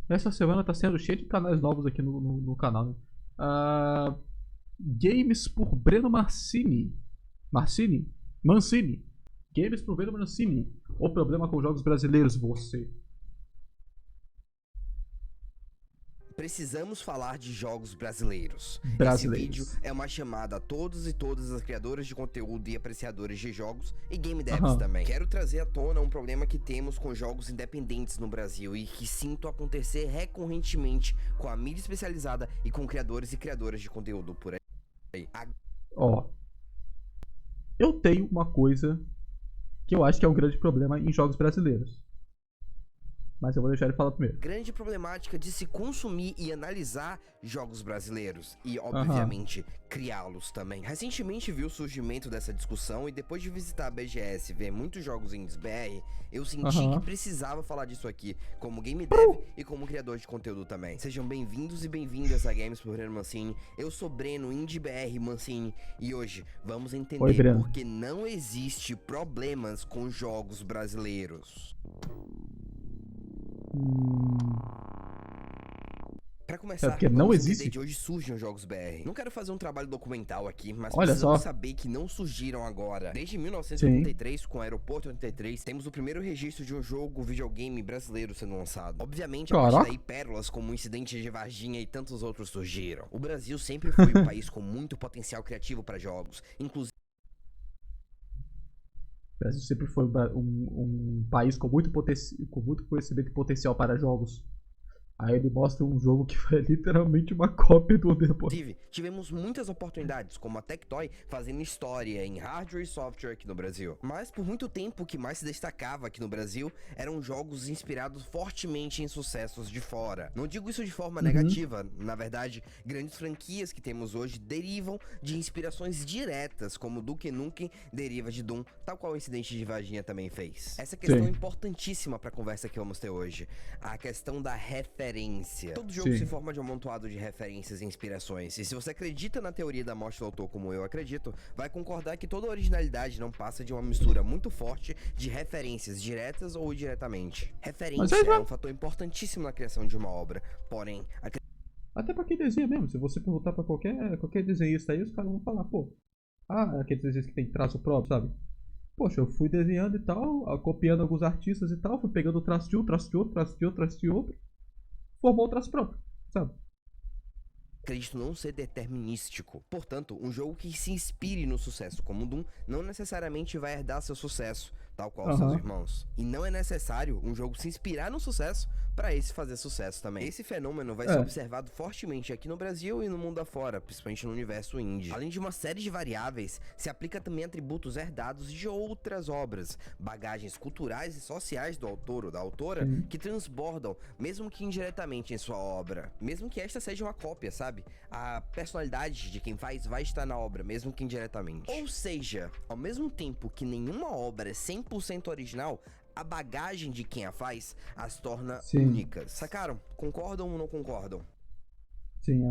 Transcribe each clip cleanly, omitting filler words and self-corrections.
Essa semana tá sendo cheio de canais novos aqui no canal, né? Ah, Games por Breno Marcini. Marcini? Mancini. Games por Breno Mancini. O problema com jogos brasileiros, você. Precisamos falar de jogos brasileiros. Esse vídeo Brasileiros. é uma chamada a todos e todas as criadoras de conteúdo e apreciadores de jogos e game devs Aham. também. Quero trazer à tona um problema que temos com jogos independentes no Brasil e que sinto acontecer recorrentemente com a mídia especializada e com criadores e criadoras de conteúdo por aí. Ó, eu tenho uma coisa que eu acho que é um grande problema em jogos brasileiros. Mas eu vou deixar ele falar primeiro. Grande problemática de se consumir e analisar jogos brasileiros e, Aham. obviamente, criá-los também. Recentemente vi o surgimento dessa discussão e depois de visitar a BGS e ver muitos jogos indies BR, eu senti Aham. que precisava falar disso aqui, como game dev e como criador de conteúdo também. Sejam bem-vindos e bem-vindas a Games por Breno Mancini. Eu sou Breno, Indie BR Mancini, e hoje vamos Oi, entender Breno. por que não existe problemas com jogos brasileiros. Pra começar, porque não vamos existe? entender de onde surgem os jogos BR. Não quero fazer um trabalho documental aqui, mas Olha precisamos só. saber que não surgiram agora. Desde 1983, com o Aeroporto 83, temos o primeiro registro de um jogo videogame brasileiro sendo lançado. Obviamente, a partir Caraca. daí, pérolas como o incidente de Varginha e tantos outros surgiram. O Brasil sempre foi um país com muito potencial criativo para jogos, inclusive O Brasil sempre foi um país com muito conhecimento e potencial para jogos. Aí ele mostra um jogo que foi literalmente uma cópia do Demo. tivemos muitas oportunidades, como a Tectoy fazendo história em hardware e software aqui no Brasil. Mas por muito tempo o que mais se destacava aqui no Brasil eram jogos inspirados fortemente em sucessos de fora. Não digo isso de forma negativa, na verdade, grandes franquias que temos hoje derivam de inspirações diretas, como Duke Nukem deriva de Doom, tal qual o incidente de Varginha também fez. Essa questão é importantíssima para a conversa que vamos ter hoje, a questão da referência. Todo jogo se forma de um amontoado de referências e inspirações, e se você acredita na teoria da morte do autor como eu acredito, vai concordar que toda originalidade não passa de uma mistura muito forte de referências diretas ou indiretamente. Referência é um fator importantíssimo na criação de uma obra, porém... Até pra quem desenha mesmo, se você perguntar pra qualquer desenhista aí, os caras vão falar, pô, aqueles desenhos que tem traço próprio, sabe? Poxa, eu fui desenhando e tal, copiando alguns artistas e tal, fui pegando o traço de um, traço de outro, traço de outro, traço de outro, formou o traço próprio, sabe? Acredito não ser determinístico. Portanto, um jogo que se inspire no sucesso como Doom não necessariamente vai herdar seu sucesso, tal qual seus irmãos. E não é necessário um jogo se inspirar no sucesso para esse fazer sucesso também. Esse fenômeno vai ser observado fortemente aqui no Brasil e no mundo afora, principalmente no universo indie. Além de uma série de variáveis, se aplica também atributos herdados de outras obras, bagagens culturais e sociais do autor ou da autora que transbordam, mesmo que indiretamente, em sua obra. Mesmo que esta seja uma cópia, sabe? A personalidade de quem faz vai estar na obra, mesmo que indiretamente. Ou seja, ao mesmo tempo que nenhuma obra é 100% original, a bagagem de quem a faz as torna únicas. Sacaram? Concordam ou não concordam? Sim,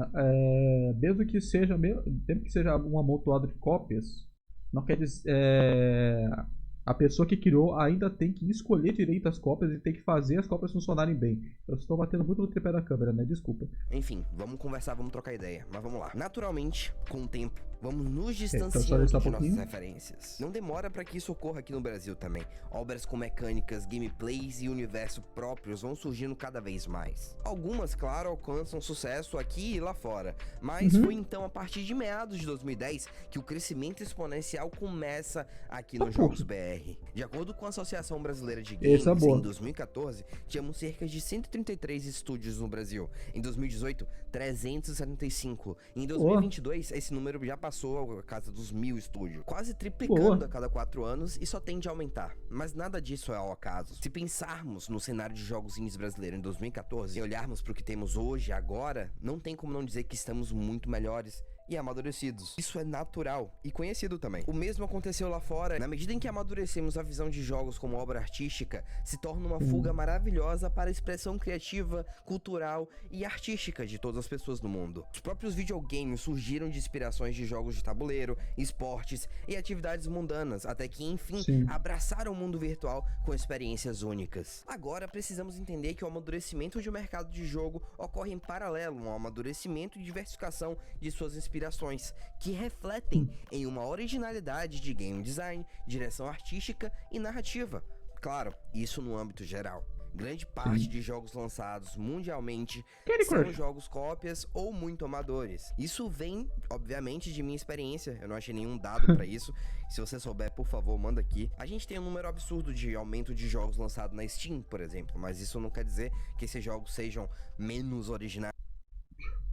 mesmo que seja um amontoado de cópias, não quer dizer... a pessoa que criou ainda tem que escolher direito as cópias e tem que fazer as cópias funcionarem bem. Eu estou batendo muito no tripé da câmera, né? Desculpa. Enfim, vamos conversar, vamos trocar ideia. Mas vamos lá. Naturalmente, com o tempo, vamos nos Então, distanciando de nossas referências. Não demora para que isso ocorra aqui no Brasil também. Obras com mecânicas, gameplays e universo próprios vão surgindo cada vez mais. Algumas, claro, alcançam sucesso aqui e lá fora. Mas foi então a partir de meados de 2010 que o crescimento exponencial começa aqui nos jogos BR. De acordo com a Associação Brasileira de Games, em 2014, tínhamos cerca de 133 estúdios no Brasil. Em 2018, 375. Em 2022, esse número já passou a casa dos 1000 estúdios, quase triplicando a cada 4 anos e só tende a aumentar. Mas nada disso é ao acaso. Se pensarmos no cenário de jogos indies brasileiro em 2014 e olharmos para o que temos hoje, agora, não tem como não dizer que estamos muito melhores e amadurecidos. Isso é natural e conhecido também. O mesmo aconteceu lá fora. Na medida em que amadurecemos a visão de jogos como obra artística, se torna uma fuga maravilhosa para a expressão criativa, cultural e artística de todas as pessoas do mundo. Os próprios videogames surgiram de inspirações de jogos de tabuleiro, esportes e atividades mundanas, até que enfim abraçaram o mundo virtual com experiências únicas. Agora precisamos entender que o amadurecimento de um mercado de jogo ocorre em paralelo ao amadurecimento e diversificação de suas inspirações, que refletem em uma originalidade de game design, direção artística e narrativa. Claro, isso no âmbito geral. Grande parte de jogos lançados mundialmente são jogos cópias ou muito amadores. Isso vem, obviamente, de minha experiência. Eu não achei nenhum dado pra isso. Se você souber, por favor, manda aqui. A gente tem um número absurdo de aumento de jogos lançados na Steam, por exemplo. Mas isso não quer dizer que esses jogos sejam menos originais.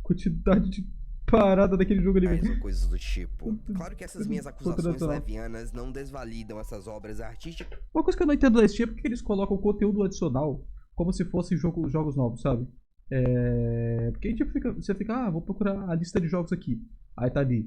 Quantidade de parada daquele jogo ali, ou coisas do tipo. Claro que essas minhas acusações levianas não desvalidam essas obras artísticas. Uma coisa que eu não entendo da Steam é porque eles colocam conteúdo adicional como se fossem jogos novos, sabe? Porque tipo, você fica, vou procurar a lista de jogos aqui. Aí tá ali.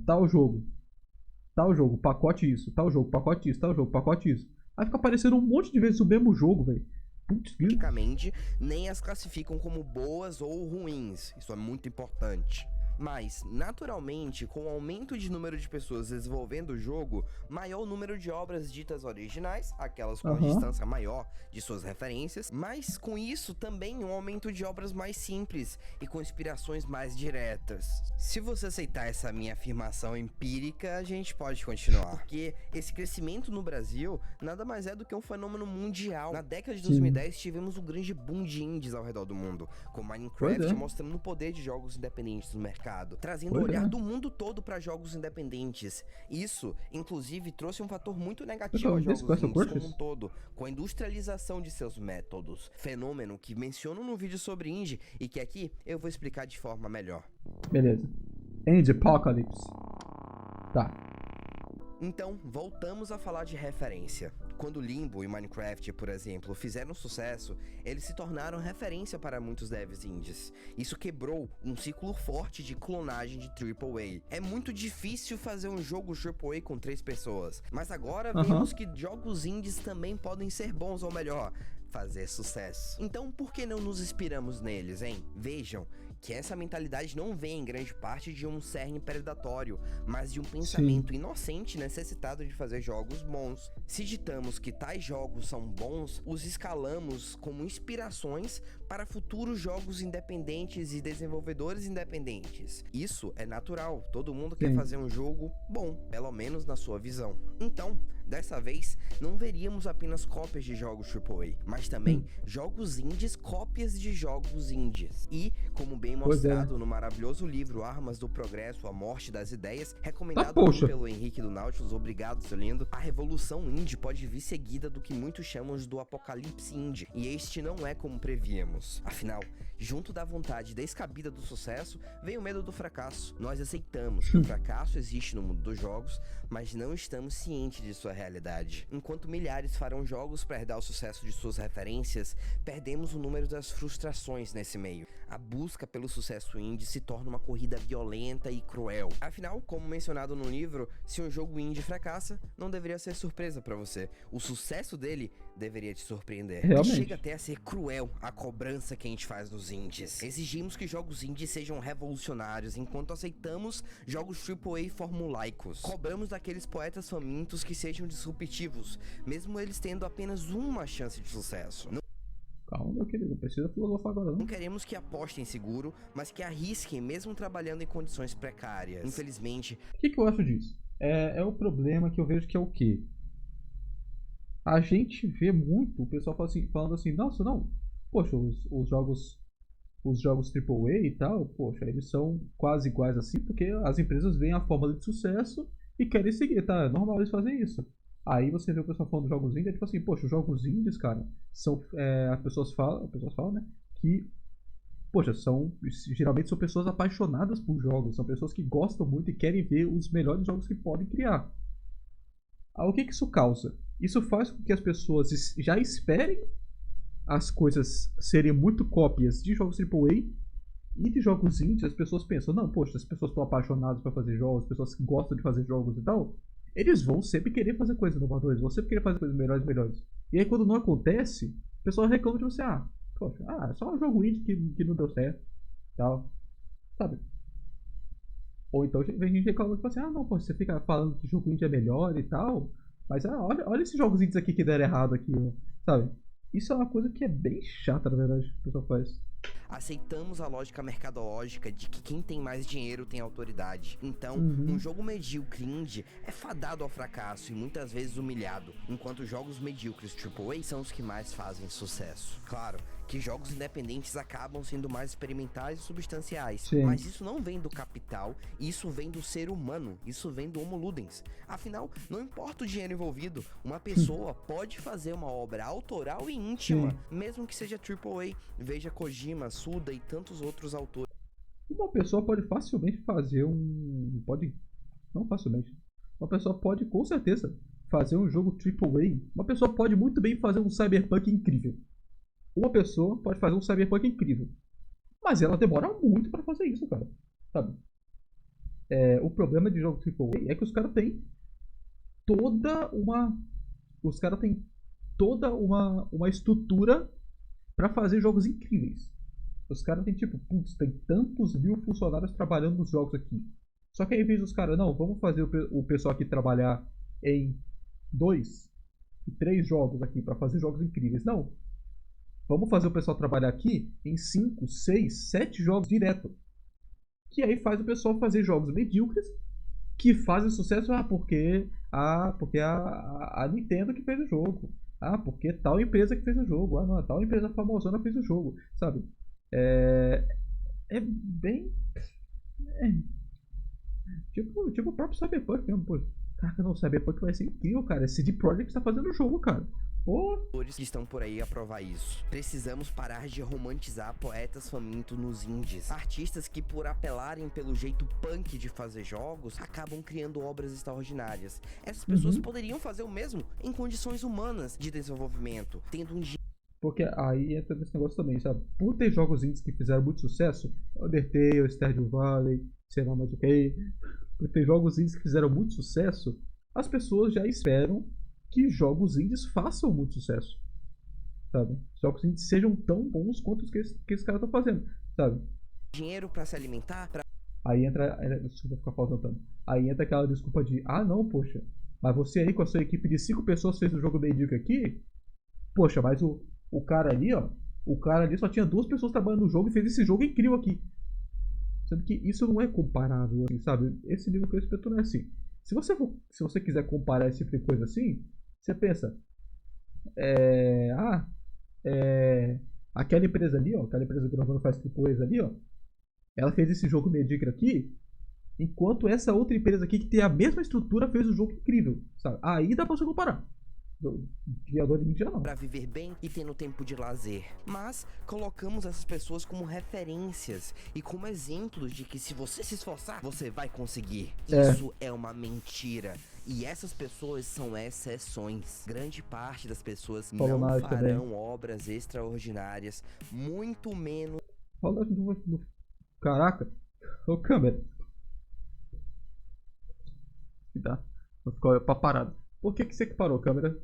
Tal jogo, pacote isso, tal jogo, pacote isso, tal jogo, pacote isso. Aí fica aparecendo um monte de vezes o mesmo jogo, velho. Praticamente, nem as classificam como boas ou ruins. Isso é muito importante. Mas, naturalmente, com o aumento de número de pessoas desenvolvendo o jogo, maior o número de obras ditas originais, aquelas com a distância maior de suas referências, mas com isso também um aumento de obras mais simples e com inspirações mais diretas. Se você aceitar essa minha afirmação empírica, a gente pode continuar. Porque esse crescimento no Brasil nada mais é do que um fenômeno mundial. Na década de 2010 tivemos um grande boom de indies ao redor do mundo, com Minecraft mostrando o poder de jogos independentes no mercado, trazendo o olhar do mundo todo para jogos independentes. Isso, inclusive, trouxe um fator muito negativo aos jogos indies como um todo, com a industrialização de seus métodos, fenômeno que menciono no vídeo sobre indie e que aqui eu vou explicar de forma melhor. Beleza. Indie Apocalypse. Tá. Então, voltamos a falar de referência. Quando Limbo e Minecraft, por exemplo, fizeram sucesso, eles se tornaram referência para muitos devs indies. Isso quebrou um ciclo forte de clonagem de AAA. É muito difícil fazer um jogo AAA com 3 pessoas, mas agora vemos que jogos indies também podem ser bons, ou melhor, fazer sucesso. Então, por que não nos inspiramos neles, hein? Vejam que essa mentalidade não vem em grande parte de um cerne predatório, mas de um pensamento inocente necessitado de fazer jogos bons. Se ditamos que tais jogos são bons, os escalamos como inspirações para futuros jogos independentes e desenvolvedores independentes. Isso é natural, todo mundo quer fazer um jogo bom, pelo menos na sua visão. Então, dessa vez, não veríamos apenas cópias de jogos AAA, mas também jogos indies, cópias de jogos indies. E, como bem mostrado no maravilhoso livro Armas do Progresso, A Morte das Ideias, recomendado pelo Henrique do Nautilus, obrigado, seu lindo, a revolução indie pode vir seguida do que muitos chamam do apocalipse indie, e este não é como prevíamos. Afinal, junto da vontade descabida do sucesso, vem o medo do fracasso. Nós aceitamos que o fracasso existe no mundo dos jogos, mas não estamos cientes de sua realidade. Enquanto milhares farão jogos para herdar o sucesso de suas referências, perdemos o número das frustrações nesse meio. A busca pelo sucesso indie se torna uma corrida violenta e cruel. Afinal, como mencionado no livro, se um jogo indie fracassa, não deveria ser surpresa para você. O sucesso dele deveria te surpreender. E chega até a ser cruel a cobrança que a gente faz nos indies. Exigimos que jogos indies sejam revolucionários, enquanto aceitamos jogos AAA formulaicos. Cobramos daqueles poetas famintos que sejam disruptivos, mesmo eles tendo apenas uma chance de sucesso. Calma, meu querido, não precisa filosofar agora não. Não queremos que apostem seguro, mas que arrisquem mesmo trabalhando em condições precárias. Infelizmente... O que eu acho disso? É o problema que eu vejo que é o quê? A gente vê muito o pessoal falando assim, nossa, não, poxa, os jogos AAA e tal, poxa, eles são quase iguais assim, porque as empresas veem a fórmula de sucesso e querem seguir, tá? É normal eles fazerem isso. Aí você vê o pessoal falando dos jogos indies, tipo assim, poxa, os jogos indies, cara, são, as pessoas falam, né, que, poxa, geralmente são pessoas apaixonadas por jogos, são pessoas que gostam muito e querem ver os melhores jogos que podem criar. O que isso causa? Isso faz com que as pessoas já esperem as coisas serem muito cópias de jogos AAA E de jogos indies, as pessoas pensam, não, poxa, as pessoas estão apaixonadas pra fazer jogos, as pessoas que gostam de fazer jogos e tal, eles vão sempre querer fazer coisas inovadoras, vão sempre querer fazer coisas melhores e melhores. E aí quando não acontece, o pessoal reclama de você, poxa, é só um jogo indie que não deu certo, tal, sabe? Ou então vem gente reclamando que assim, não, pô, você fica falando que jogo indie é melhor e tal, mas olha esses jogos indies aqui que deram errado aqui, sabe? Isso é uma coisa que é bem chata, na verdade, que o pessoal faz. Aceitamos a lógica mercadológica de que quem tem mais dinheiro tem autoridade. Então, um jogo medíocre indie é fadado ao fracasso e muitas vezes humilhado, enquanto jogos medíocres AAA são os que mais fazem sucesso. Claro que jogos independentes acabam sendo mais experimentais e substanciais, Sim. mas isso não vem do capital, isso vem do ser humano, isso vem do Homo Ludens. Afinal, não importa o dinheiro envolvido, uma pessoa pode fazer uma obra autoral e íntima, mesmo que seja AAA. Veja Kojima, Suda e tantos outros autores. Uma pessoa pode facilmente fazer não facilmente. Uma pessoa pode, com certeza, fazer um jogo AAA. Uma pessoa pode muito bem fazer um Cyberpunk incrível. Uma pessoa pode fazer um Cyberpunk incrível. Mas ela demora muito pra fazer isso, cara. Sabe? O problema de jogo AAA é que os caras têm toda uma... Os caras têm toda uma estrutura pra fazer jogos incríveis. Os caras têm tipo, tem tantos mil funcionários trabalhando nos jogos aqui. Só que aí, em vez dos caras, não, vamos fazer o pessoal aqui trabalhar em 2 e 3 jogos aqui pra fazer jogos incríveis. Não. Vamos fazer o pessoal trabalhar aqui em 5, 6, 7 jogos direto. Que aí faz o pessoal fazer jogos medíocres que fazem sucesso, porque a Nintendo que fez o jogo. Porque tal empresa que fez o jogo. Não, tal empresa famosona fez o jogo, sabe? É bem... Tipo o próprio Cyberpunk mesmo, pô. Caraca, não, o Cyberpunk vai ser incrível, cara. CD Projekt tá fazendo o jogo, cara. Que estão por aí a provar isso. Precisamos parar de romantizar poetas famintos nos indies. Artistas que, por apelarem pelo jeito punk de fazer jogos, acabam criando obras extraordinárias. Essas pessoas poderiam fazer o mesmo em condições humanas de desenvolvimento, tendo um dia. Porque aí entra nesse negócio também, sabe? Por ter jogos indies que fizeram muito sucesso, Undertale, Stardew Valley, sei lá mais o que, por ter jogos indies que fizeram muito sucesso, as pessoas já esperam que jogos indies façam muito sucesso, sabe? Jogos indies sejam tão bons quanto os que esses caras estão fazendo, sabe? Dinheiro pra se alimentar, Aí entra, desculpa ficar falando tanto. Aí entra aquela desculpa de, não, poxa, mas você aí com a sua equipe de 5 pessoas fez um jogo medíocre aqui? Poxa, mas o cara ali, ó, o cara ali só tinha 2 pessoas trabalhando no jogo e fez esse jogo incrível aqui. Sendo que isso não é comparável, assim, sabe? Esse nível de conhecimento não é assim. Se você quiser comparar esse tipo de coisa assim, você pensa, aquela empresa ali, ó, aquela empresa que não faz AAAs ali, ó, ela fez esse jogo medíocre aqui, enquanto essa outra empresa aqui que tem a mesma estrutura fez um jogo incrível, sabe? Aí dá pra você comparar. Criador de mídia não. Pra viver bem e tendo tempo de lazer. Mas colocamos essas pessoas como referências e como exemplos de que se você se esforçar, você vai conseguir. Isso é uma mentira. E essas pessoas são exceções. Grande parte das pessoas não farão obras extraordinárias, muito menos. Caraca, ô câmera. Tá. Ficou parado. Por que você que parou, câmera?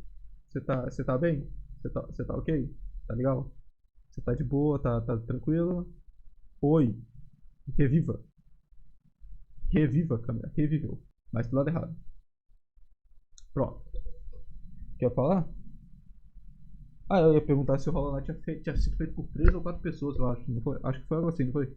Você tá bem? Você tá ok? Tá legal? Você tá de boa? Tá tranquilo? Oi. Reviva. Reviva, câmera. Reviveu. Mas pro lado errado. Pronto. Quer falar? Eu ia perguntar se o Hollow Knight tinha sido feito por 3 ou 4 pessoas, eu acho. Não foi? Acho que foi algo assim, não foi?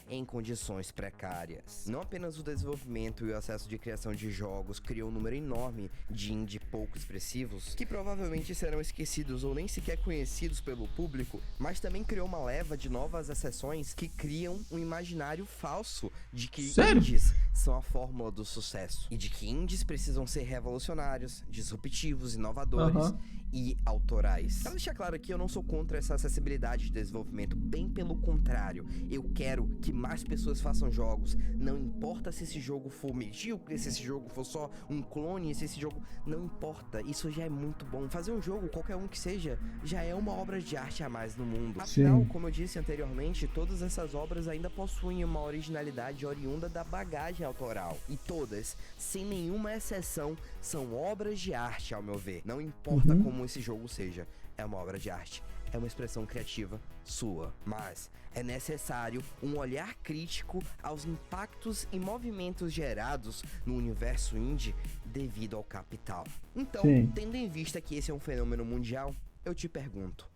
Em condições precárias. Não apenas o desenvolvimento e o acesso de criação de jogos criou um número enorme de indie pouco expressivos, que provavelmente serão esquecidos ou nem sequer conhecidos pelo público, mas também criou uma leva de novas exceções que criam um imaginário falso de que indies são a fórmula do sucesso. E de que indies precisam ser revolucionários, disruptivos, inovadores. e autorais. Pra deixar claro aqui, eu não sou contra essa acessibilidade de desenvolvimento, bem pelo contrário. Eu quero que mais pessoas façam jogos, não importa se esse jogo for medíocre, se esse jogo for só um clone, se esse jogo... Não importa, isso já é muito bom. Fazer um jogo, qualquer um que seja, já é uma obra de arte a mais no mundo. Afinal, como eu disse anteriormente, todas essas obras ainda possuem uma originalidade oriunda da bagagem autoral. E todas, sem nenhuma exceção, são obras de arte, ao meu ver. Não importa como esse jogo seja, é uma obra de arte. É uma expressão criativa sua, mas é necessário um olhar crítico aos impactos e movimentos gerados no universo indie devido ao capital. Então, tendo em vista que esse é um fenômeno mundial, eu te pergunto,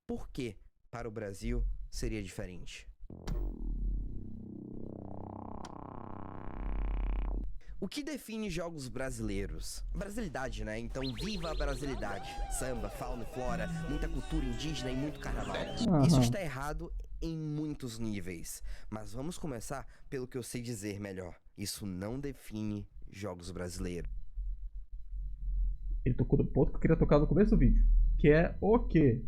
por que para o Brasil seria diferente? O que define jogos brasileiros? Brasilidade, né? Então viva a brasilidade. Samba, fauna e flora, muita cultura indígena e muito carnaval. Isso está errado em muitos níveis. Mas vamos começar pelo que eu sei dizer melhor. Isso não define jogos brasileiros. Ele tocou no ponto que eu queria tocar no começo do vídeo. Que é o quê?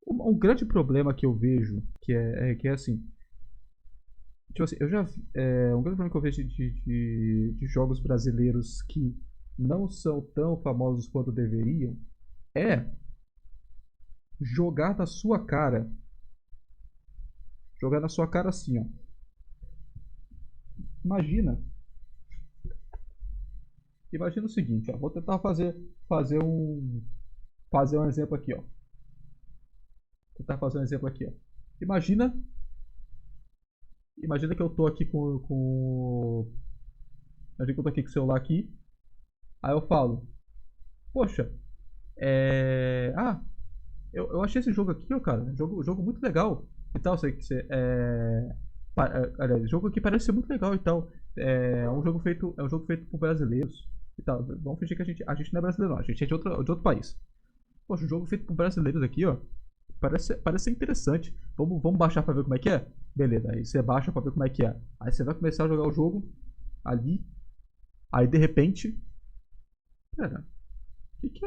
Um grande problema que eu vejo, que é assim... Tipo assim, eu já um grande problema que eu vejo de jogos brasileiros que não são tão famosos quanto deveriam é jogar na sua cara. Jogar na sua cara assim, ó. Imagina o seguinte, ó. Vou tentar fazer um exemplo aqui, ó. Imagina que eu tô aqui imagina que eu tô aqui com o celular aqui. Aí eu falo, poxa, eu achei esse jogo aqui, ó, cara. Jogo muito legal e tal. Aliás, o jogo aqui parece ser muito legal e tal. É um jogo feito por brasileiros e tal. Vamos fingir que a gente não é brasileiro, não. A gente é de outro país. Poxa, um jogo feito por brasileiros aqui, ó. Parece ser interessante. Vamos baixar pra ver como é que é? Beleza, aí você baixa pra ver como é que é. Aí você vai começar a jogar o jogo ali. Aí de repente... Pera. O que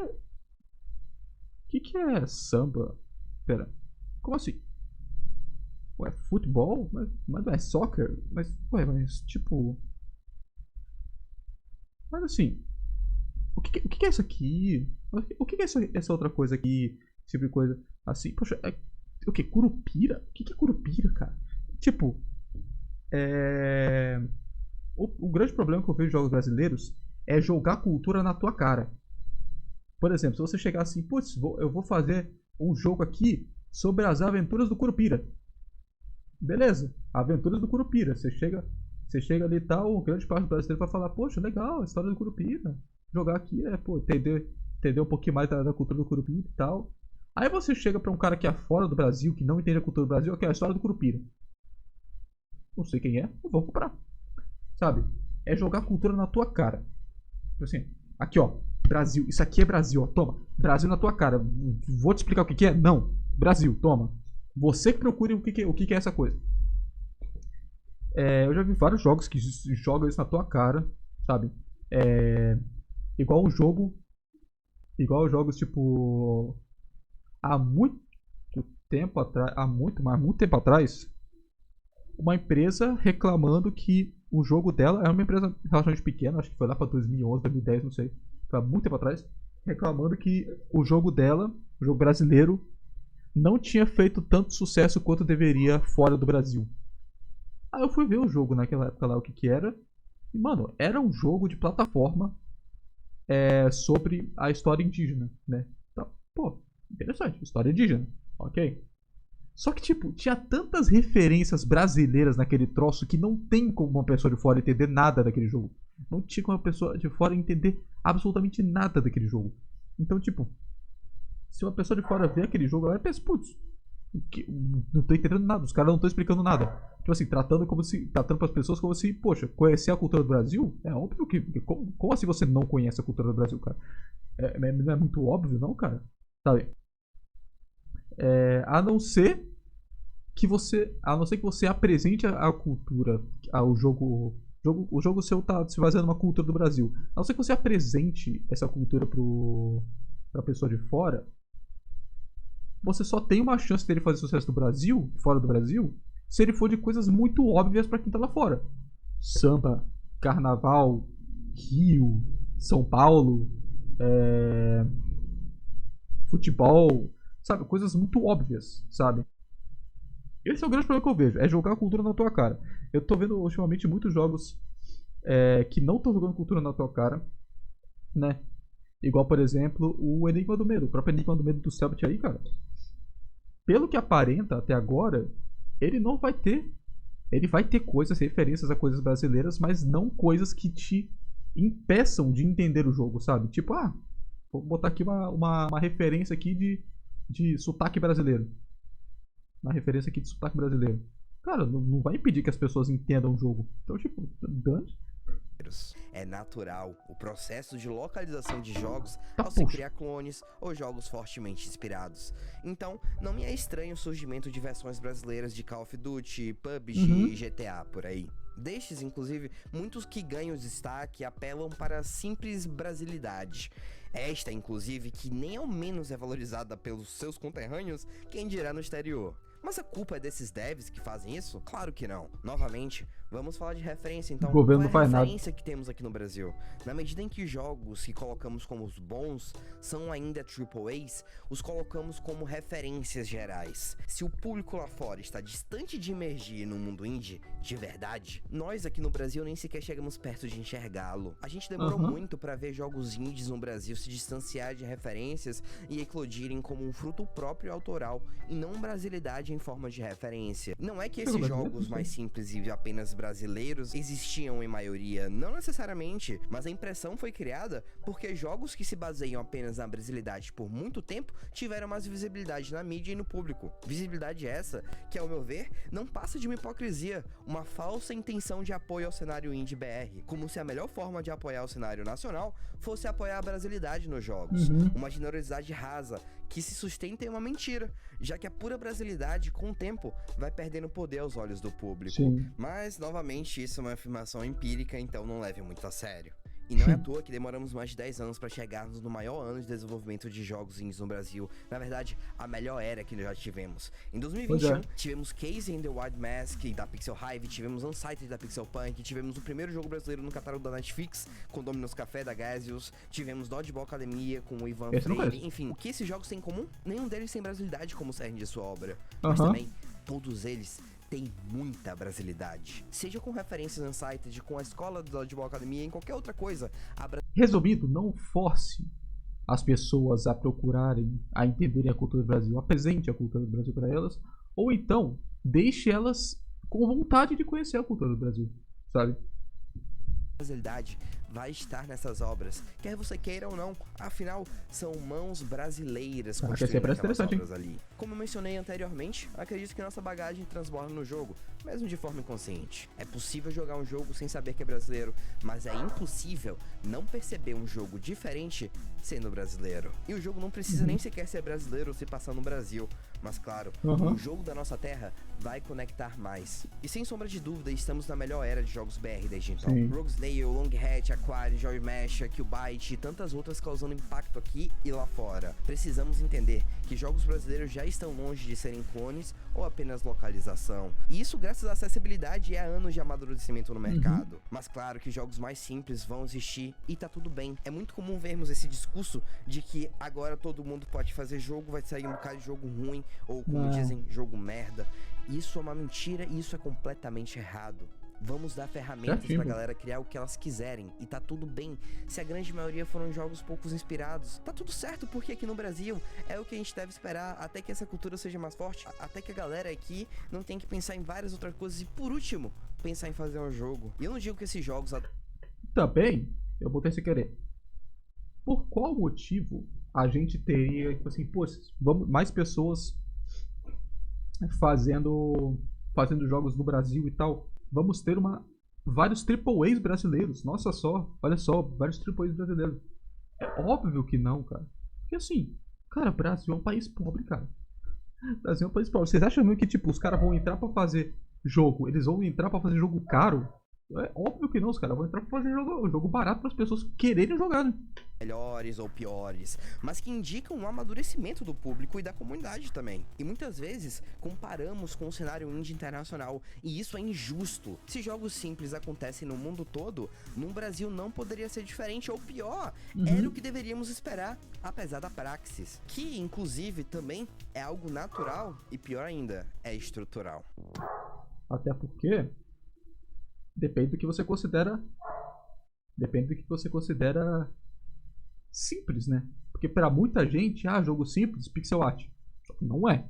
é samba? Pera. Como assim? Ué, futebol? Mas não é soccer? Mas tipo... Mas assim... O que é isso aqui? O que é essa outra coisa aqui? Esse tipo de coisa assim. Poxa, o que? Curupira? O que é Curupira, cara? Tipo, o grande problema que eu vejo em jogos brasileiros é jogar a cultura na tua cara. Por exemplo, se você chegar assim, putz, eu vou fazer um jogo aqui sobre as aventuras do Curupira. Beleza, aventuras do Curupira. Você chega ali e tal, grande parte do brasileiro vai falar, poxa, legal, a história do Curupira. Jogar aqui entender um pouquinho mais da cultura do Curupira e tal. Aí você chega pra um cara que é fora do Brasil, que não entende a cultura do Brasil, que é a história do Curupira. Não sei quem é, eu vou comprar. Sabe? É jogar a cultura na tua cara. Tipo assim, aqui ó, Brasil, isso aqui é Brasil, ó, toma. Brasil na tua cara. Vou te explicar o que é? Não. Brasil, toma. Você que procure o que é essa coisa. Eu já vi vários jogos que jogam isso na tua cara, sabe? Igual jogos tipo... Há muito tempo atrás, uma empresa reclamando que o jogo dela é uma empresa relativamente pequena, acho que foi lá para 2011, 2010, não sei, foi há muito tempo atrás, reclamando que o jogo dela, o jogo brasileiro, não tinha feito tanto sucesso quanto deveria fora do Brasil. Aí eu fui ver o jogo naquela época lá, o que era, e mano, era um jogo de plataforma sobre a história indígena, né? Então, pô, interessante, história indígena, ok. Só que, tipo, tinha tantas referências brasileiras naquele troço que não tem como uma pessoa de fora entender nada daquele jogo. Não tinha como uma pessoa de fora entender absolutamente nada daquele jogo. Então, tipo, se uma pessoa de fora vê aquele jogo, ela pensa, putz, não tô entendendo nada, os caras não estão explicando nada. Tipo assim, tratando pras pessoas como se, poxa, conhecer a cultura do Brasil? É óbvio que... Como assim você não conhece a cultura do Brasil, cara? Não é muito óbvio, não, cara? Sabe? A não ser que você apresente a cultura, o jogo seu tá se baseando numa cultura do Brasil. A não ser que você apresente essa cultura pro pra pessoa de fora, você só tem uma chance dele fazer sucesso no Brasil, fora do Brasil, se ele for de coisas muito óbvias pra quem tá lá fora. Samba, carnaval, Rio, São Paulo, futebol, sabe? Coisas muito óbvias, sabe? Esse é o grande problema que eu vejo, é jogar a cultura na tua cara. Eu tô vendo ultimamente muitos jogos que não estão jogando cultura na tua cara, né? Igual, por exemplo, o Enigma do Medo. O próprio Enigma do Medo do Cellbit aí, cara. Pelo que aparenta até agora, ele não vai ter. Ele vai ter coisas, referências a coisas brasileiras, mas não coisas que te impeçam de entender o jogo, sabe? Tipo, vou botar aqui uma referência aqui de sotaque brasileiro. Uma referência aqui de sotaque brasileiro. Cara, não vai impedir que as pessoas entendam o jogo. Então, tipo, dane. É natural o processo de localização de jogos Tá, ao se poxa. criar clones ou jogos fortemente inspirados. Então, não me é estranho o surgimento de versões brasileiras de Call of Duty, PUBG e GTA por aí. Destes, inclusive, muitos que ganham destaque apelam para a simples brasilidade. Esta, inclusive, que nem ao menos é valorizada pelos seus conterrâneos, quem dirá no exterior. Mas a culpa é desses devs que fazem isso? Claro que não. Novamente, vamos falar de referência então. O governo não qual é faz a nada. referência que temos aqui no Brasil? Na medida em que jogos que colocamos como os bons são ainda AAAs, os colocamos como referências gerais. Se o público lá fora está distante de emergir no mundo indie, de verdade, nós aqui no Brasil nem sequer chegamos perto de enxergá-lo. A gente demorou muito para ver jogos indies no Brasil se distanciar de referências e eclodirem como um fruto próprio e autoral, e não brasilidade em forma de referência. Não é que esses jogos mais simples e apenas brasileiros existiam em maioria, não necessariamente, mas a impressão foi criada porque jogos que se baseiam apenas na brasilidade por muito tempo tiveram mais visibilidade na mídia e no público. Visibilidade essa que, ao meu ver, não passa de uma hipocrisia, uma falsa intenção de apoio ao cenário indie BR, como se a melhor forma de apoiar o cenário nacional fosse apoiar a brasilidade nos jogos, uma generosidade rasa que se sustenta em uma mentira, já que a pura brasilidade, com o tempo, vai perdendo poder aos olhos do público. Sim. Mas, novamente, isso é uma afirmação empírica, então não leve muito a sério. E não é à toa que demoramos mais de 10 anos para chegarmos no maior ano de desenvolvimento de jogos indies no Brasil. Na verdade, a melhor era que nós já tivemos. Em 2021, tivemos Case and the Wild Mask da Pixel Hive, tivemos Unsighted da Pixel Punk, tivemos o primeiro jogo brasileiro no catálogo da Netflix, com Domino's Café da Gazius, tivemos Dodgeball Academia com o Ivan Freire, enfim. O que esses jogos têm em comum? Nenhum deles tem brasilidade como cerne de sua obra. Mas também, todos eles tem muita brasilidade. Seja com referências Unsighted, com a escola do Dodgeball Academia, em qualquer outra coisa. Resumindo, não force as pessoas a procurarem, a entenderem a cultura do Brasil. Apresente a cultura do Brasil para elas. Ou então, deixe elas com vontade de conhecer a cultura do Brasil, sabe? A brasilidade vai estar nessas obras, quer você queira ou não, afinal, são mãos brasileiras construindo aquelas obras ali. Como eu mencionei anteriormente, acredito que nossa bagagem transborda no jogo, mesmo de forma inconsciente. É possível jogar um jogo sem saber que é brasileiro, mas é impossível não perceber um jogo diferente sendo brasileiro. E o jogo não precisa nem sequer ser brasileiro ou se passar no Brasil, mas claro, o jogo da nossa terra vai conectar mais. E sem sombra de dúvida, estamos na melhor era de jogos BR desde então. Rogue Snail, Long Hat, Aquari, Joy Mesh, Killbyte e tantas outras causando impacto aqui e lá fora. Precisamos entender que jogos brasileiros já estão longe de serem clones ou apenas localização. E isso graças à acessibilidade e a anos de amadurecimento no mercado. Mas claro que jogos mais simples vão existir e tá tudo bem. É muito comum vermos esse discurso de que agora todo mundo pode fazer jogo, vai sair um bocado de jogo ruim, ou como dizem, jogo merda. Isso é uma mentira e isso é completamente errado. Vamos dar ferramentas pra galera criar o que elas quiserem. E tá tudo bem. Se a grande maioria foram jogos poucos inspirados, tá tudo certo, porque aqui no Brasil é o que a gente deve esperar até que essa cultura seja mais forte, até que a galera aqui não tenha que pensar em várias outras coisas e, por último, pensar em fazer um jogo. E eu não digo que esses jogos... Também, eu botei sem querer. Por qual motivo a gente teria, tipo assim, pô, vamos, mais pessoas fazendo jogos no Brasil e tal? Vamos ter vários AAAs brasileiros. Nossa só, olha só, vários AAAs brasileiros. É óbvio que não, cara. Porque assim, cara, Brasil é um país pobre, cara. Brasil é um país pobre. Vocês acham mesmo que, tipo, os caras vão entrar pra fazer jogo? Eles vão entrar pra fazer jogo caro? É óbvio que não, os caras vão entrar pra fazer jogo barato para as pessoas quererem jogar, né? Melhores ou piores, mas que indicam um amadurecimento do público e da comunidade também. E muitas vezes comparamos com o cenário indie internacional, e isso é injusto. Se jogos simples acontecem no mundo todo, no Brasil não poderia ser diferente, ou pior, era o que deveríamos esperar, apesar da praxis, que inclusive também é algo natural e pior ainda, é estrutural. Até porque depende do que você considera simples, né? Porque pra muita gente, jogo simples, pixel art. Só que não é.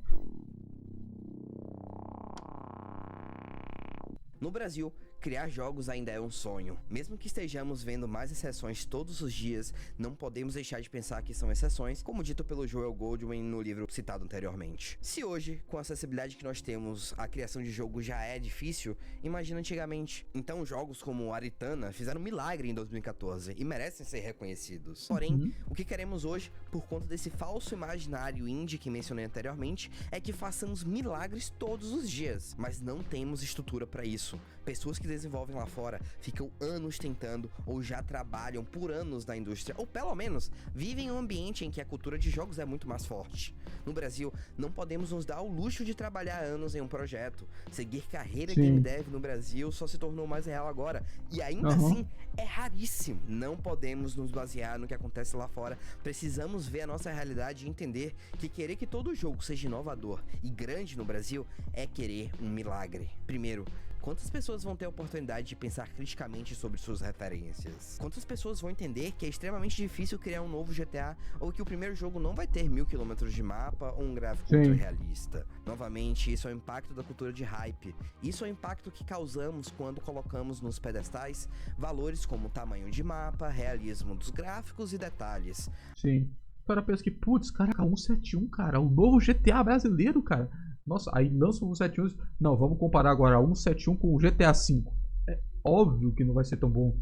No Brasil, criar jogos ainda é um sonho. Mesmo que estejamos vendo mais exceções todos os dias, não podemos deixar de pensar que são exceções, como dito pelo Joel Goldwyn no livro citado anteriormente. Se hoje, com a acessibilidade que nós temos, a criação de jogo já é difícil, imagina antigamente. Então jogos como Aritana fizeram um milagre em 2014 e merecem ser reconhecidos. Porém, o que queremos hoje, por conta desse falso imaginário indie que mencionei anteriormente, é que façamos milagres todos os dias, mas não temos estrutura para isso. Pessoas que desenvolvem lá fora ficam anos tentando ou já trabalham por anos na indústria, ou pelo menos vivem em um ambiente em que a cultura de jogos é muito mais forte. No Brasil, não podemos nos dar o luxo de trabalhar anos em um projeto. Seguir carreira game dev no Brasil só se tornou mais real agora, e ainda assim é raríssimo. Não podemos nos basear no que acontece lá fora. Precisamos ver a nossa realidade e entender que querer que todo jogo seja inovador e grande no Brasil é querer um milagre. Primeiro, quantas pessoas vão ter a oportunidade de pensar criticamente sobre suas referências? Quantas pessoas vão entender que é extremamente difícil criar um novo GTA, ou que o primeiro jogo não vai ter 1000 km de mapa ou um gráfico ultra realista? Novamente, isso é o impacto da cultura de hype. Isso é o impacto que causamos quando colocamos nos pedestais valores como tamanho de mapa, realismo dos gráficos e detalhes. Sim. O cara pensa que, putz, caraca, 171, cara, o novo GTA brasileiro, cara. Nossa, aí lança o 171. Não, vamos comparar agora 171 com o GTA V. É óbvio que não vai ser tão bom.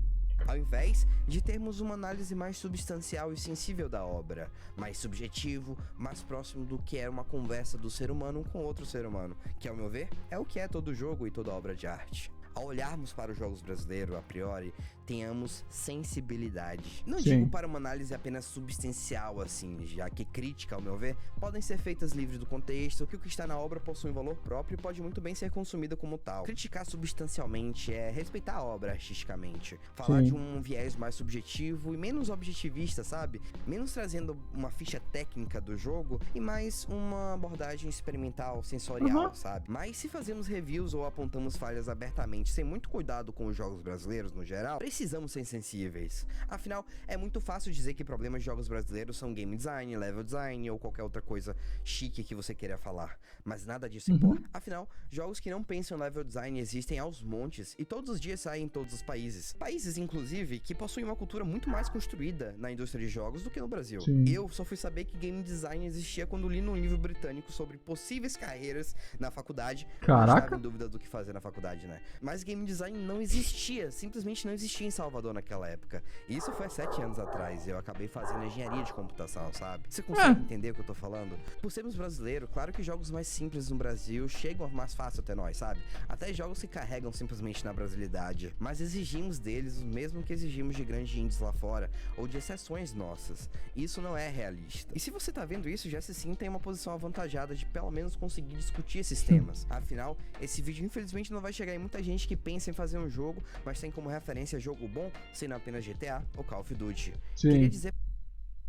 Ao invés de termos uma análise mais substancial e sensível da obra, mais subjetivo, mais próximo do que é uma conversa do ser humano com outro ser humano, que, ao meu ver, é o que é todo jogo e toda obra de arte. Ao olharmos para os jogos brasileiros, a priori, tenhamos sensibilidade. Não digo para uma análise apenas substancial, assim, já que crítica, ao meu ver, podem ser feitas livres do contexto, que o que está na obra possui um valor próprio e pode muito bem ser consumida como tal. Criticar substancialmente é respeitar a obra artisticamente. Falar de um viés mais subjetivo e menos objetivista, sabe? Menos trazendo uma ficha técnica do jogo e mais uma abordagem experimental, sensorial, sabe? Mas se fazemos reviews ou apontamos falhas abertamente sem muito cuidado com os jogos brasileiros no geral, precisamos ser sensíveis. Afinal, é muito fácil dizer que problemas de jogos brasileiros são game design, level design ou qualquer outra coisa chique que você queira falar, mas nada disso importa. Afinal, jogos que não pensam em level design existem aos montes e todos os dias saem em todos os países. Países, inclusive, que possuem uma cultura muito mais construída na indústria de jogos do que no Brasil. Eu só fui saber que game design existia quando li num livro britânico sobre possíveis carreiras na faculdade. Caraca! Eu estava em dúvida do que fazer na faculdade, né? Mas game design não existia, simplesmente não existia em Salvador naquela época. E isso foi há 7 anos atrás, eu acabei fazendo engenharia de computação, sabe? Você consegue entender o que eu tô falando? Por sermos brasileiros, claro que jogos mais simples no Brasil chegam mais fácil até nós, sabe? Até jogos que carregam simplesmente na brasilidade. Mas exigimos deles o mesmo que exigimos de grandes indies lá fora, ou de exceções nossas. Isso não é realista. E se você tá vendo isso, já se sinta em uma posição avantajada de pelo menos conseguir discutir esses temas. Afinal, esse vídeo infelizmente não vai chegar em muita gente que pensa em fazer um jogo, mas tem como referência jogo bom, sendo apenas GTA ou Call of Duty. Queria dizer...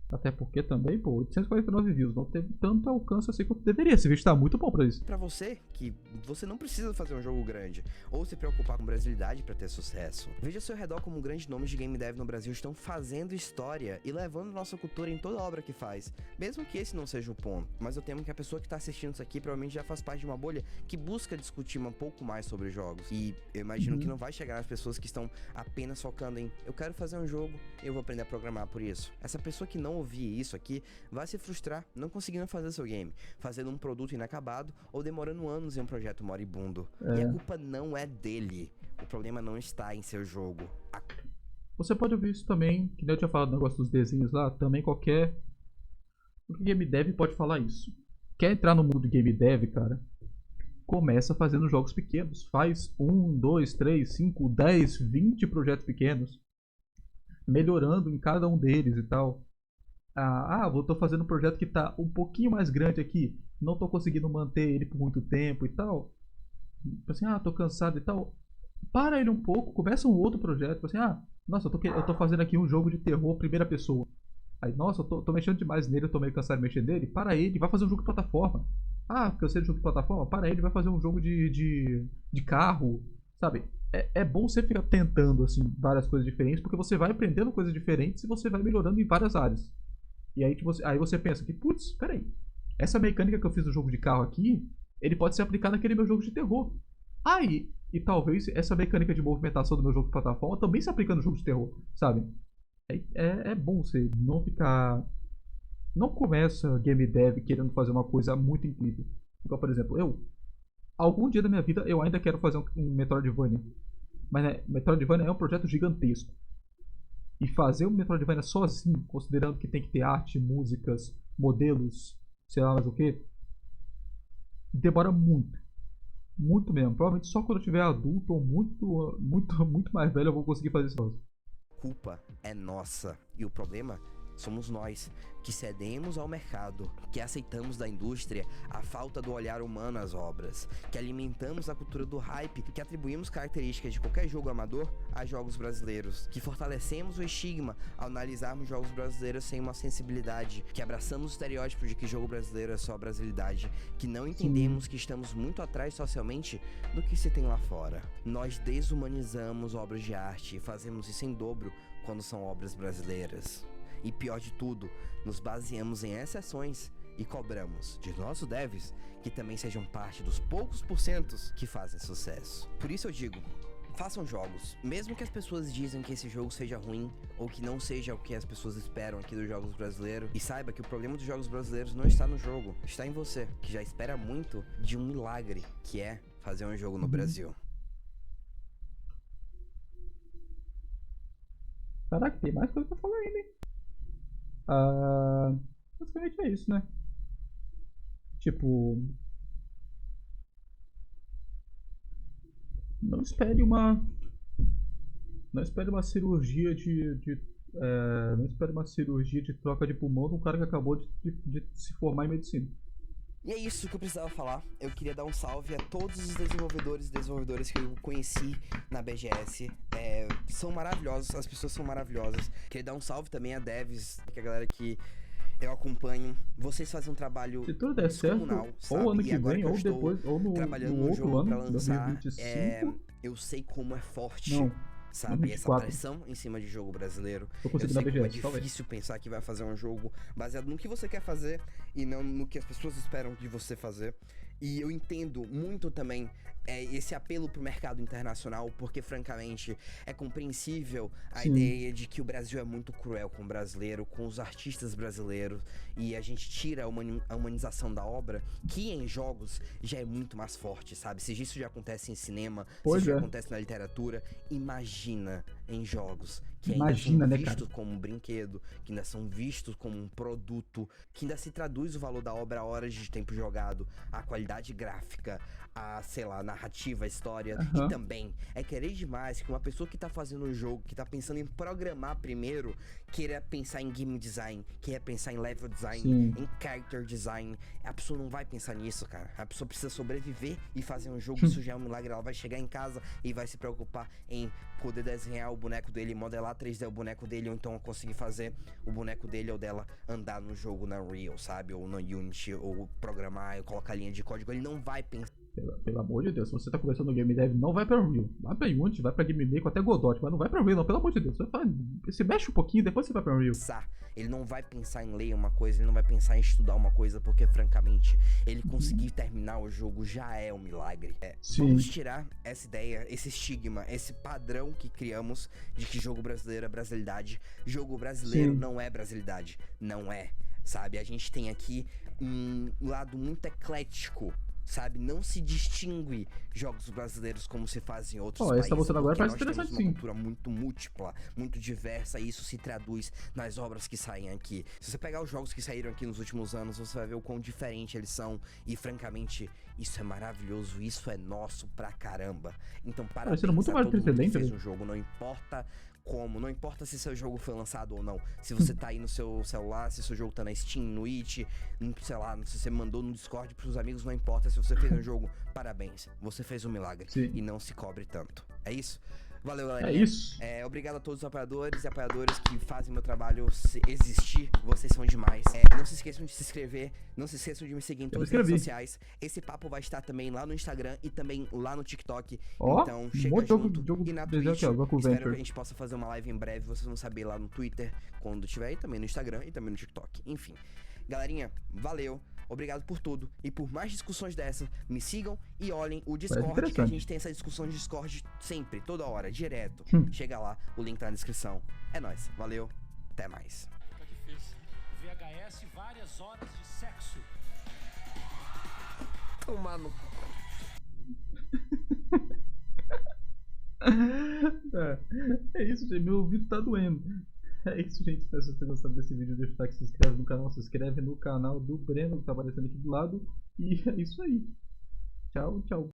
Até porque também, pô, 849 views não teve tanto alcance assim quanto deveria. Esse vídeo tá muito bom pra isso. Pra você, que você não precisa fazer um jogo grande, ou se preocupar com brasilidade pra ter sucesso. Veja ao seu redor como grandes nomes de game dev no Brasil estão fazendo história e levando nossa cultura em toda obra que faz. Mesmo que esse não seja o ponto. Mas eu temo que a pessoa que tá assistindo isso aqui provavelmente já faz parte de uma bolha que busca discutir um pouco mais sobre jogos. E eu imagino que não vai chegar nas pessoas que estão apenas focando em eu quero fazer um jogo, eu vou aprender a programar por isso. Essa pessoa que não ouvir isso aqui vai se frustrar não conseguindo fazer seu game, fazendo um produto inacabado ou demorando anos em um projeto moribundo. E a culpa não é dele. O problema não está em seu jogo. Você pode ouvir isso também, que nem eu tinha falado do negócio dos desenhos lá, também qualquer game dev pode falar isso. Quer entrar no mundo de game dev, cara? começa fazendo jogos pequenos. Faz 1, 2, 3, 5, 10, 20 projetos pequenos. Melhorando em cada um deles e tal. Tô fazendo um projeto que tá um pouquinho mais grande aqui. Não tô conseguindo manter ele por muito tempo e tal. Assim, tô cansado e tal. Para ele um pouco, começa um outro projeto. Assim, nossa, eu tô fazendo aqui um jogo de terror primeira pessoa. Aí, nossa, eu tô mexendo demais nele, eu tô meio cansado de mexer nele. Para ele, vai fazer um jogo de plataforma. Cansei de jogo de plataforma? Para ele, vai fazer um jogo de carro. Sabe? É bom você ficar tentando, assim, várias coisas diferentes, porque você vai aprendendo coisas diferentes e você vai melhorando em várias áreas. E aí, aí você pensa que, putz, peraí, essa mecânica que eu fiz no jogo de carro aqui, ele pode ser aplicado naquele meu jogo de terror. E talvez essa mecânica de movimentação do meu jogo de plataforma também se aplica no jogo de terror, sabe? É bom você não ficar... Não começa game dev querendo fazer uma coisa muito incrível. Igual, por exemplo, algum dia da minha vida, eu ainda quero fazer um Metroidvania. Mas né, Metroidvania é um projeto gigantesco. E fazer um Metroidvania sozinho, considerando que tem que ter arte, músicas, modelos, sei lá mais o que, demora muito. Muito mesmo. Provavelmente só quando eu tiver adulto ou muito mais velho eu vou conseguir fazer isso. A culpa é nossa. E o problema somos nós, que cedemos ao mercado, que aceitamos da indústria a falta do olhar humano às obras, que alimentamos a cultura do hype, que atribuímos características de qualquer jogo amador a jogos brasileiros, que fortalecemos o estigma ao analisarmos jogos brasileiros sem uma sensibilidade, que abraçamos o estereótipo de que jogo brasileiro é só brasilidade, que não entendemos que estamos muito atrás socialmente do que se tem lá fora. Nós desumanizamos obras de arte e fazemos isso em dobro quando são obras brasileiras. E pior de tudo, nos baseamos em exceções e cobramos de nossos devs que também sejam parte dos poucos porcentos que fazem sucesso. Por isso eu digo, façam jogos, mesmo que as pessoas dizem que esse jogo seja ruim ou que não seja o que as pessoas esperam aqui dos jogos brasileiros. E saiba que o problema dos jogos brasileiros não está no jogo, está em você, que já espera muito de um milagre, que é fazer um jogo no Brasil. Caraca, tem mais coisa pra falar ainda, hein? Basicamente é isso, né? Tipo, não espere uma cirurgia não espere uma cirurgia de troca de pulmão de um cara que acabou de se formar em medicina. E é isso que eu precisava falar. Eu queria dar um salve a todos os desenvolvedores que eu conheci na BGS. São maravilhosos, as pessoas são maravilhosas. Queria dar um salve também a devs, que é a galera que eu acompanho. Vocês fazem um trabalho se tudo der certo, ou ano que vem, ou depois, ou no outro ano, pra lançar, 2025. Eu sei como é forte. Não. Sabe, essa pressão em cima de jogo brasileiro. Eu sei como é difícil pensar que vai fazer um jogo baseado no que você quer fazer e não no que as pessoas esperam de você fazer. E eu entendo muito também esse apelo pro mercado internacional, porque francamente é compreensível a ideia de que o Brasil é muito cruel com o brasileiro, com os artistas brasileiros, e a gente tira a humanização da obra, que em jogos já é muito mais forte, sabe? Se isso já acontece em cinema, se isso já acontece na literatura, imagina em jogos que ainda são vistos como um brinquedo, que ainda são vistos como um produto, que ainda se traduz o valor da obra a horas de tempo jogado, a qualidade gráfica, a, sei lá, narrativa, a história. E também é querer demais que uma pessoa que tá fazendo um jogo, que tá pensando em programar primeiro, queira pensar em game design, queira pensar em level design, em character design. A pessoa não vai pensar nisso, cara. A pessoa precisa sobreviver e fazer um jogo. Isso já é um milagre. Ela vai chegar em casa e vai se preocupar em poder desenhar o boneco dele, modelar 3D o boneco dele, ou então conseguir fazer o boneco dele ou dela andar no jogo na Unreal, sabe? Ou no Unity, ou programar, ou colocar linha de código. Ele não vai pensar. Pelo amor de Deus, se você tá começando no Game Dev, não vai pra Unreal. Vai pra Unity, vai pra Game Maker, até Godot, mas não vai pra Unreal, não, pelo amor de Deus. Você mexe um pouquinho, depois você vai pra Unreal. Ele não vai pensar em ler uma coisa, ele não vai pensar em estudar uma coisa, porque francamente, ele conseguir terminar o jogo já é um milagre. Vamos tirar essa ideia, esse estigma, esse padrão que criamos de que jogo brasileiro é brasilidade. Jogo brasileiro não é brasilidade, não é, sabe? A gente tem aqui um lado muito eclético sabe? Não se distingue jogos brasileiros como se faz em outros Esse tá países. mostrando agora Porque parece nós temos interessante, uma sim. cultura muito múltipla, muito diversa, e isso se traduz nas obras que saem aqui. Se você pegar os jogos que saíram aqui nos últimos anos, você vai ver o quão diferente eles são, e francamente, isso é maravilhoso, isso é nosso pra caramba. Então, parabéns a muito mais todo mundo que precedente, fez né? um jogo, não importa como, não importa se seu jogo foi lançado ou não, se você tá aí no seu celular, se seu jogo tá na Steam, no Itch, sei lá, se você mandou no Discord pros seus amigos, não importa, se você fez um jogo, parabéns, você fez um milagre. Sim. E não se cobre tanto. É isso? Valeu, É galerinha. isso. Obrigado a todos os apoiadores e apoiadoras que fazem meu trabalho existir. Vocês são demais. Não se esqueçam de se inscrever. Não se esqueçam de me seguir em todas as redes sociais. Esse papo vai estar também lá no Instagram e também lá no TikTok. Então chega junto. E na Twitch, espero que a gente possa fazer uma live em breve. Vocês vão saber lá no Twitter quando tiver. E também no Instagram e também no TikTok. Enfim. Galerinha, valeu. Obrigado por tudo. E por mais discussões dessa, me sigam e olhem o Discord, que a gente tem essa discussão de Discord sempre, toda hora, direto. Chega lá, o link tá na descrição. É nóis. Valeu. Até mais. Tá difícil. VHS, várias horas de sexo. Tomar no... É isso, gente. Meu ouvido tá doendo. É isso, gente. Espero que vocês tenham gostado desse vídeo. Deixa o like, se inscreve no canal. Se inscreve no canal do Breno, que tá aparecendo aqui do lado. E é isso aí. Tchau, tchau.